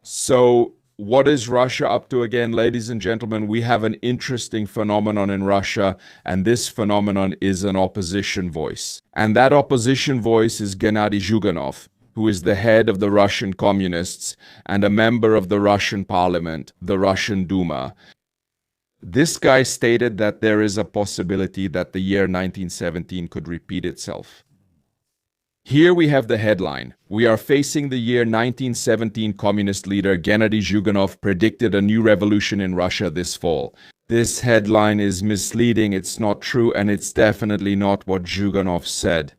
So, what is Russia up to again, ladies and gentlemen? We have an interesting phenomenon in Russia, and this phenomenon is an opposition voice. And that opposition voice is Gennady Zyuganov, who is the head of the Russian communists and a member of the Russian parliament, the Russian Duma. This guy stated that there is a possibility that the year 1917 could repeat itself. Here we have the headline. We are facing the year 1917. Communist leader Gennady Zyuganov predicted a new revolution in Russia this fall. This headline is misleading, it's not true, and it's definitely not what Zyuganov said.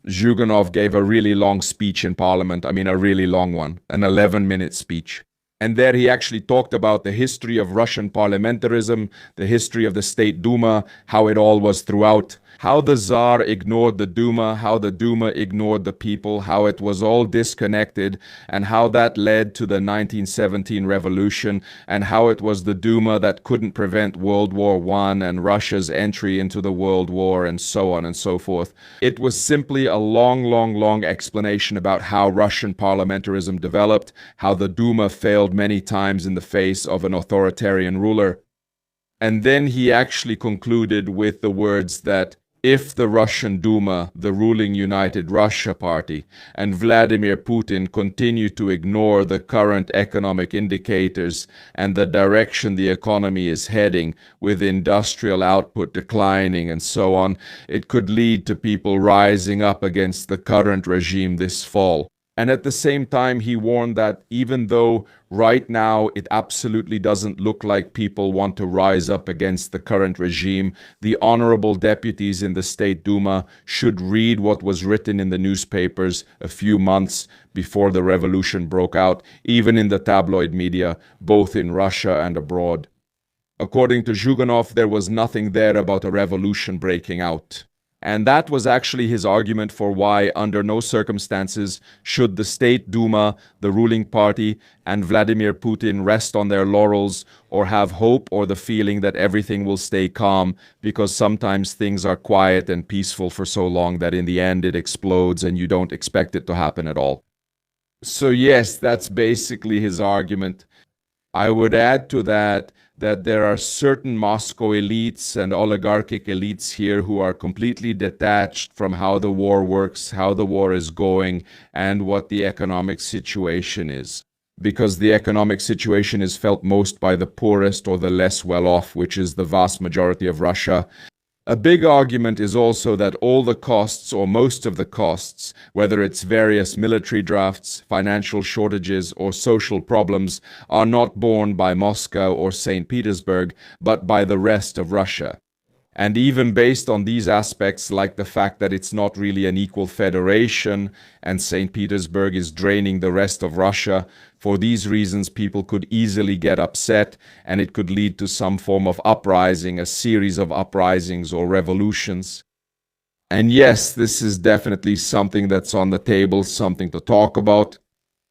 Zyuganov gave a really long speech in parliament, a really long one, an 11-minute speech. And there he actually talked about the history of Russian parliamentarism, the history of the State Duma, how it all was throughout, how the Tsar ignored the Duma, how the Duma ignored the people, how it was all disconnected, and how that led to the 1917 revolution, and how it was the Duma that couldn't prevent World War I and Russia's entry into the World War, and so on and so forth. It was simply a long explanation about how Russian parliamentarism developed, how the Duma failed many times in the face of an authoritarian ruler. And then he actually concluded with the words that if the Russian Duma, the ruling United Russia Party, and Vladimir Putin continue to ignore the current economic indicators and the direction the economy is heading, with industrial output declining and so on, it could lead to people rising up against the current regime this fall. And at the same time, he warned that even though right now it absolutely doesn't look like people want to rise up against the current regime, the honorable deputies in the State Duma should read what was written in the newspapers a few months before the revolution broke out, even in the tabloid media, both in Russia and abroad. According to Zyuganov, there was nothing there about a revolution breaking out. And that was actually his argument for why, under no circumstances, should the State Duma, the ruling party, and Vladimir Putin rest on their laurels or have hope or the feeling that everything will stay calm, because sometimes things are quiet and peaceful for so long that in the end it explodes and you don't expect it to happen at all. So yes, that's basically his argument. I would add to that there are certain Moscow elites and oligarchic elites here who are completely detached from how the war works, how the war is going, and what the economic situation is. Because the economic situation is felt most by the poorest or the less well-off, which is the vast majority of Russia. A big argument is also that all the costs, or most of the costs, whether it's various military drafts, financial shortages, or social problems, are not borne by Moscow or St. Petersburg, but by the rest of Russia. And even based on these aspects, like the fact that it's not really an equal federation and St. Petersburg is draining the rest of Russia, for these reasons people could easily get upset and it could lead to some form of uprising, a series of uprisings or revolutions. And yes, this is definitely something that's on the table, something to talk about.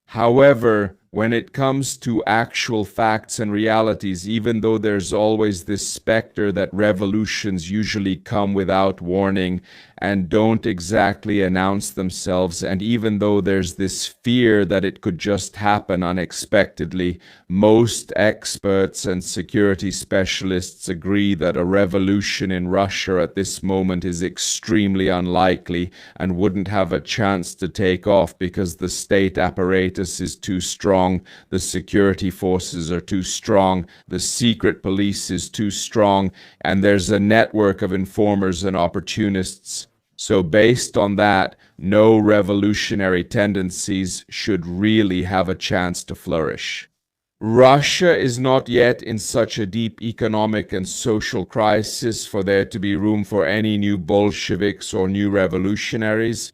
However, when it comes to actual facts and realities, even though there's always this specter that revolutions usually come without warning and don't exactly announce themselves, and even though there's this fear that it could just happen unexpectedly, most experts and security specialists agree that a revolution in Russia at this moment is extremely unlikely and wouldn't have a chance to take off because the state apparatus is too strong, the security forces are too strong, the secret police is too strong, and there's a network of informers and opportunists. So based on that, no revolutionary tendencies should really have a chance to flourish. Russia is not yet in such a deep economic and social crisis for there to be room for any new Bolsheviks or new revolutionaries.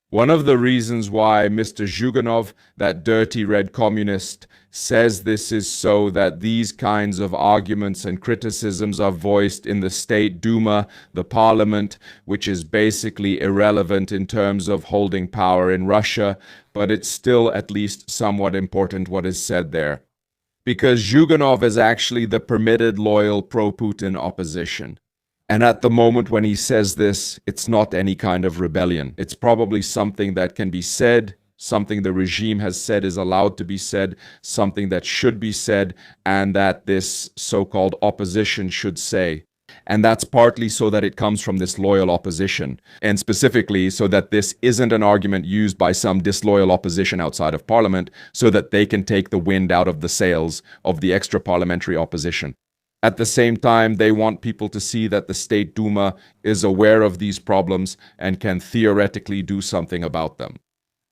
One of the reasons why Mr. Zyuganov, that dirty red communist, says this is so that these kinds of arguments and criticisms are voiced in the State Duma, the parliament, which is basically irrelevant in terms of holding power in Russia, but it's still at least somewhat important what is said there. Because Zyuganov is actually the permitted loyal pro-Putin opposition. And at the moment when he says this, it's not any kind of rebellion. It's probably something that can be said, something the regime has said is allowed to be said, something that should be said, and that this so-called opposition should say. And that's partly so that it comes from this loyal opposition, and specifically so that this isn't an argument used by some disloyal opposition outside of parliament so that they can take the wind out of the sails of the extra-parliamentary opposition. At the same time, they want people to see that the State Duma is aware of these problems and can theoretically do something about them.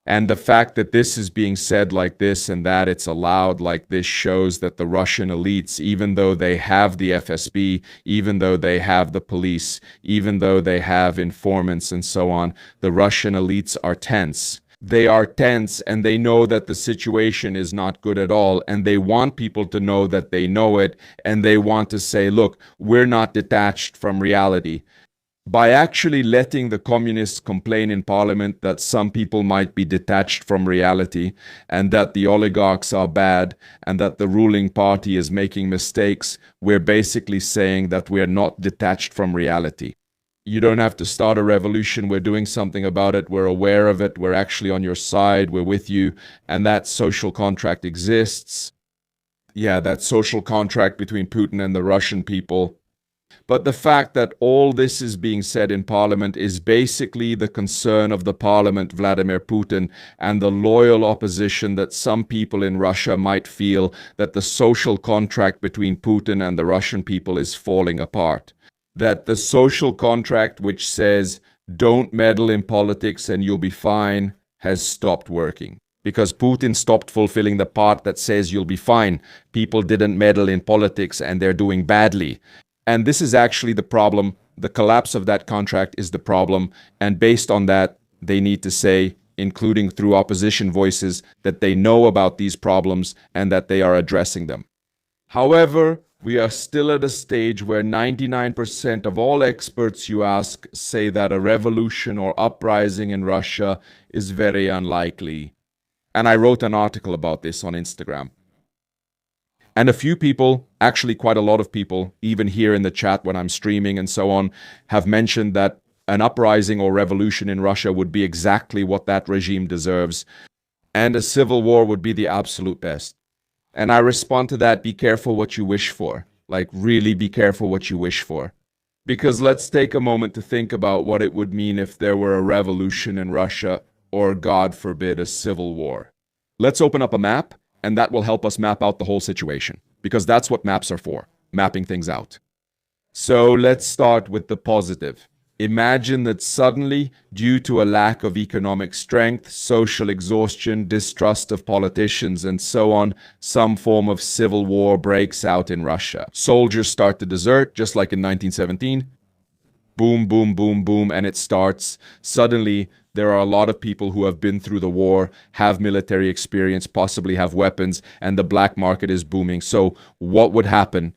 And the fact that this is being said like this and that it's allowed like this shows that the Russian elites, even though they have the FSB, even though they have the police, even though they have informants and so on, the Russian elites are tense. They are tense and they know that the situation is not good at all, and they want people to know that they know it, and they want to say, look, we're not detached from reality. By actually letting the communists complain in parliament that some people might be detached from reality and that the oligarchs are bad and that the ruling party is making mistakes, we're basically saying that we're not detached from reality. You don't have to start a revolution. We're doing something about it. We're aware of it. We're actually on your side. We're with you. And that social contract exists. Yeah, that social contract between Putin and the Russian people. But the fact that all this is being said in parliament is basically the concern of the parliament, Vladimir Putin, and the loyal opposition that some people in Russia might feel that the social contract between Putin and the Russian people is falling apart. That the social contract which says, don't meddle in politics and you'll be fine, has stopped working. Because Putin stopped fulfilling the part that says you'll be fine. People didn't meddle in politics and they're doing badly. And this is actually the problem. The collapse of that contract is the problem. And based on that, they need to say, including through opposition voices, that they know about these problems and that they are addressing them. However, we are still at a stage where 99% of all experts you ask say that a revolution or uprising in Russia is very unlikely. And I wrote an article about this on Instagram. And a few people, actually quite a lot of people, even here in the chat when I'm streaming and so on, have mentioned that an uprising or revolution in Russia would be exactly what that regime deserves, and a civil war would be the absolute best. And I respond to that, be careful what you wish for. Like, really be careful what you wish for. Because let's take a moment to think about what it would mean if there were a revolution in Russia, or God forbid, a civil war. Let's open up a map, and that will help us map out the whole situation. Because that's what maps are for, mapping things out. So let's start with the positive. Imagine that suddenly, due to a lack of economic strength, social exhaustion, distrust of politicians, and so on, some form of civil war breaks out in Russia. Soldiers start to desert, just like in 1917. Boom, boom, boom, boom, and it starts. Suddenly, there are a lot of people who have been through the war, have military experience, possibly have weapons, and the black market is booming. So what would happen?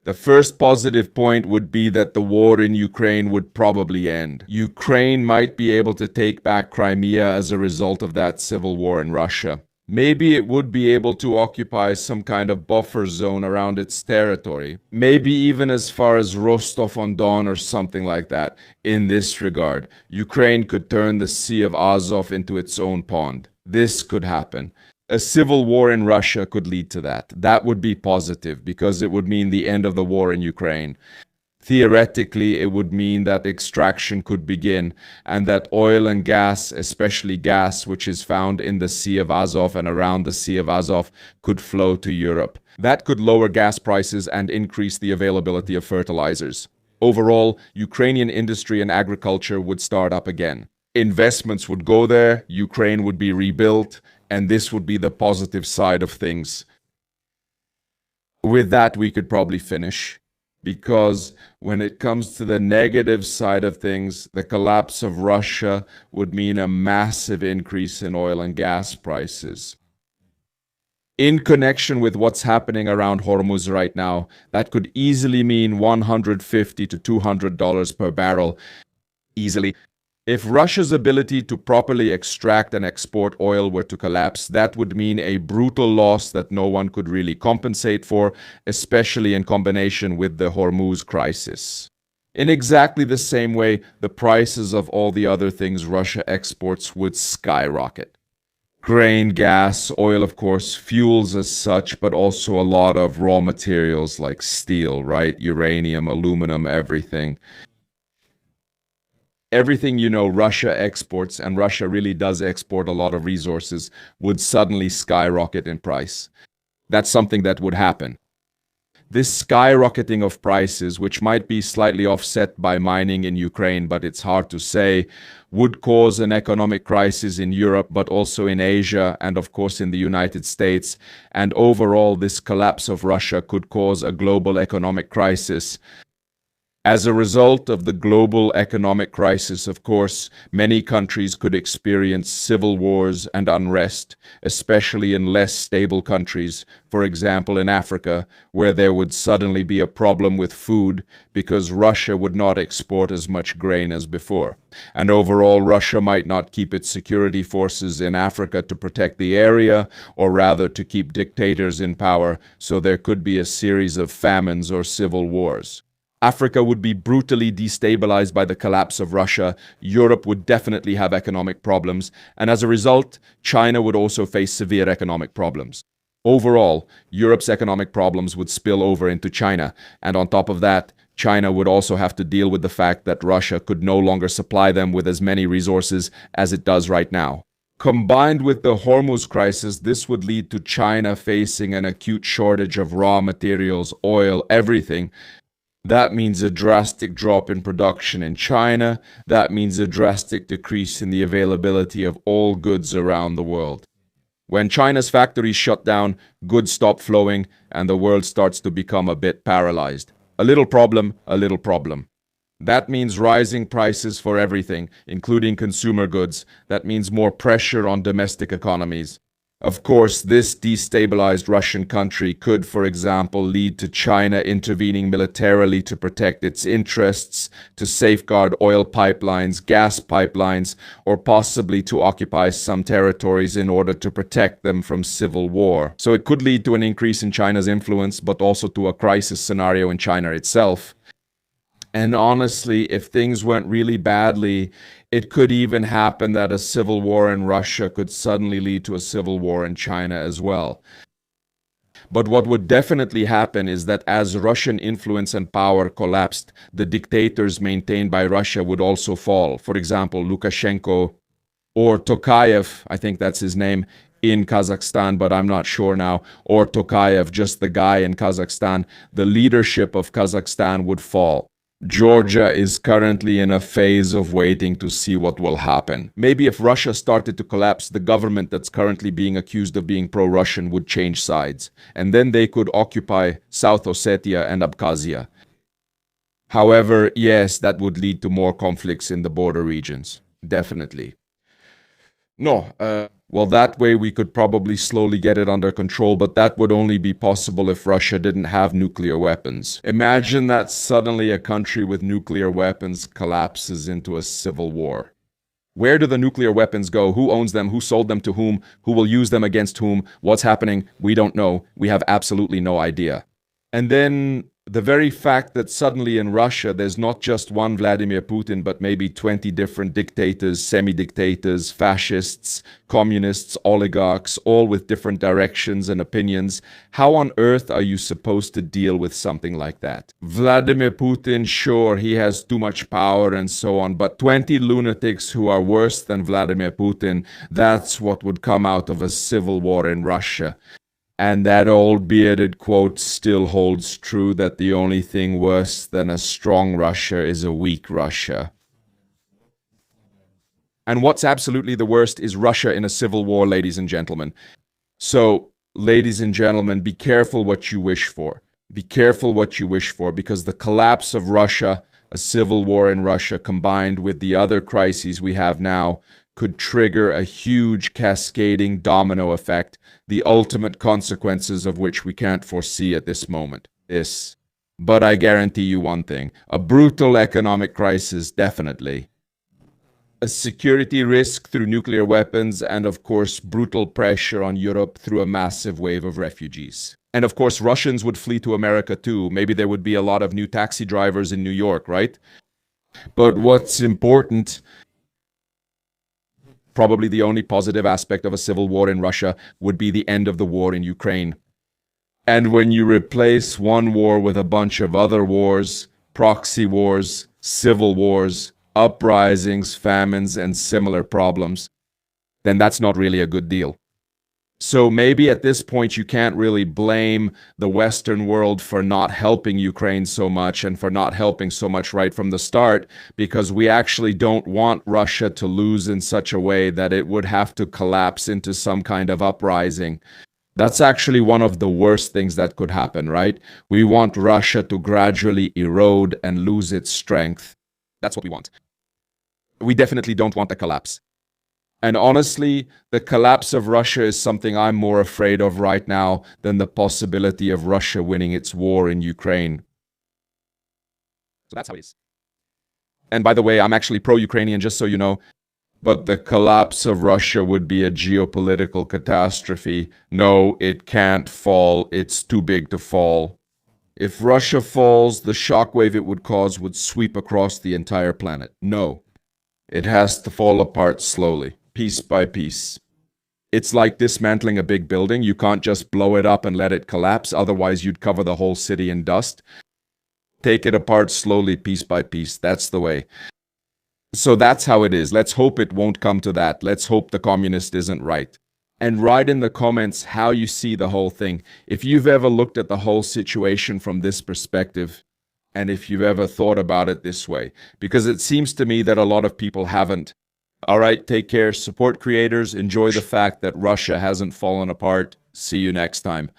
The first positive point would be that the war in Ukraine would probably end. Ukraine might be able to take back Crimea as a result of that civil war in Russia. Maybe it would be able to occupy some kind of buffer zone around its territory. Maybe even as far as Rostov-on-Don or something like that. In this regard, Ukraine could turn the Sea of Azov into its own pond. This could happen. A civil war in Russia could lead to that. That would be positive because it would mean the end of the war in Ukraine. Theoretically, it would mean that extraction could begin and that oil and gas, especially gas, which is found in the Sea of Azov and around the Sea of Azov, could flow to Europe. That could lower gas prices and increase the availability of fertilizers. Overall, Ukrainian industry and agriculture would start up again. Investments would go there, Ukraine would be rebuilt, and this would be the positive side of things. With that, we could probably finish. Because when it comes to the negative side of things, the collapse of Russia would mean a massive increase in oil and gas prices. In connection with what's happening around Hormuz right now, that could easily mean $150 to $200 per barrel. Easily. If Russia's ability to properly extract and export oil were to collapse, that would mean a brutal loss that no one could really compensate for, especially in combination with the Hormuz crisis. In exactly the same way, the prices of all the other things Russia exports would skyrocket. Grain, gas, oil, of course, fuels as such, but also a lot of raw materials like steel, right? Uranium, aluminum, everything. Everything Russia exports, and Russia really does export a lot of resources, would suddenly skyrocket in price. That's something that would happen. This skyrocketing of prices, which might be slightly offset by mining in Ukraine, but it's hard to say, would cause an economic crisis in Europe, but also in Asia and, of course, in the United States. And overall, this collapse of Russia could cause a global economic crisis. As a result of the global economic crisis, of course, many countries could experience civil wars and unrest, especially in less stable countries, for example in Africa, where there would suddenly be a problem with food because Russia would not export as much grain as before. And overall, Russia might not keep its security forces in Africa to protect the area, or rather to keep dictators in power, so there could be a series of famines or civil wars. Africa would be brutally destabilized by the collapse of Russia. Europe would definitely have economic problems. And as a result, China would also face severe economic problems. Overall, Europe's economic problems would spill over into China. And on top of that, China would also have to deal with the fact that Russia could no longer supply them with as many resources as it does right now. Combined with the Hormuz crisis, this would lead to China facing an acute shortage of raw materials, oil, everything. That means a drastic drop in production in China. That means a drastic decrease in the availability of all goods around the world. When China's factories shut down, goods stop flowing, and the world starts to become a bit paralyzed. A little problem, a little problem. That means rising prices for everything, including consumer goods. That means more pressure on domestic economies. Of course, this destabilized Russian country could, for example, lead to China intervening militarily to protect its interests, to safeguard oil pipelines, gas pipelines, or possibly to occupy some territories in order to protect them from civil war. So it could lead to an increase in China's influence, but also to a crisis scenario in China itself. And honestly, if things went really badly, it could even happen that a civil war in Russia could suddenly lead to a civil war in China as well. But what would definitely happen is that as Russian influence and power collapsed, the dictators maintained by Russia would also fall. For example, Lukashenko or Tokayev, I think that's his name, in Kazakhstan, but I'm not sure now, or Tokayev, just the guy in Kazakhstan. The leadership of Kazakhstan would fall. Georgia is currently in a phase of waiting to see what will happen. Maybe if Russia started to collapse, the government that's currently being accused of being pro-Russian would change sides, and then they could occupy South Ossetia and Abkhazia. However, yes, that would lead to more conflicts in the border regions. Definitely. No, well, that way we could probably slowly get it under control, but that would only be possible if Russia didn't have nuclear weapons. Imagine that suddenly a country with nuclear weapons collapses into a civil war. Where do the nuclear weapons go? Who owns them? Who sold them to whom? Who will use them against whom? What's happening? We don't know. We have absolutely no idea. And then the very fact that suddenly in Russia there's not just one Vladimir Putin, but maybe 20 different dictators, semi-dictators, fascists, communists, oligarchs, all with different directions and opinions. How on earth are you supposed to deal with something like that? Vladimir Putin, sure, he has too much power and so on, but 20 lunatics who are worse than Vladimir Putin, that's what would come out of a civil war in Russia. And that old bearded quote still holds true, that the only thing worse than a strong Russia is a weak Russia. And what's absolutely the worst is Russia in a civil war, ladies and gentlemen. So, ladies and gentlemen, be careful what you wish for. Be careful what you wish for, because the collapse of Russia, a civil war in Russia, combined with the other crises we have now, could trigger a huge cascading domino effect, the ultimate consequences of which we can't foresee at this moment. But I guarantee you one thing, a brutal economic crisis, definitely. A security risk through nuclear weapons, and of course brutal pressure on Europe through a massive wave of refugees. And of course Russians would flee to America too. Maybe there would be a lot of new taxi drivers in New York, right? But what's important Probably the only positive aspect of a civil war in Russia would be the end of the war in Ukraine. And when you replace one war with a bunch of other wars, proxy wars, civil wars, uprisings, famines, and similar problems, then that's not really a good deal. So maybe at this point you can't really blame the Western world for not helping Ukraine so much and for not helping so much right from the start, because we actually don't want Russia to lose in such a way that it would have to collapse into some kind of uprising. That's actually one of the worst things that could happen, right? We want Russia to gradually erode and lose its strength. That's what we want. We definitely don't want a collapse. And honestly, the collapse of Russia is something I'm more afraid of right now than the possibility of Russia winning its war in Ukraine. So that's how it is. And by the way, I'm actually pro-Ukrainian, just so you know. But the collapse of Russia would be a geopolitical catastrophe. No, it can't fall. It's too big to fall. If Russia falls, the shockwave it would cause would sweep across the entire planet. No, it has to fall apart slowly, piece by piece. It's like dismantling a big building. You can't just blow it up and let it collapse. Otherwise, you'd cover the whole city in dust. Take it apart slowly, piece by piece. That's the way. So that's how it is. Let's hope it won't come to that. Let's hope the communist isn't right. And write in the comments how you see the whole thing. If you've ever looked at the whole situation from this perspective, and if you've ever thought about it this way, because it seems to me that a lot of people haven't. All right, take care, support creators, enjoy the fact that Russia hasn't fallen apart. See you next time.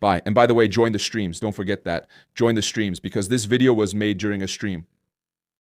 Bye. And by the way, join the streams. Don't forget that. Join the streams because this video was made during a stream.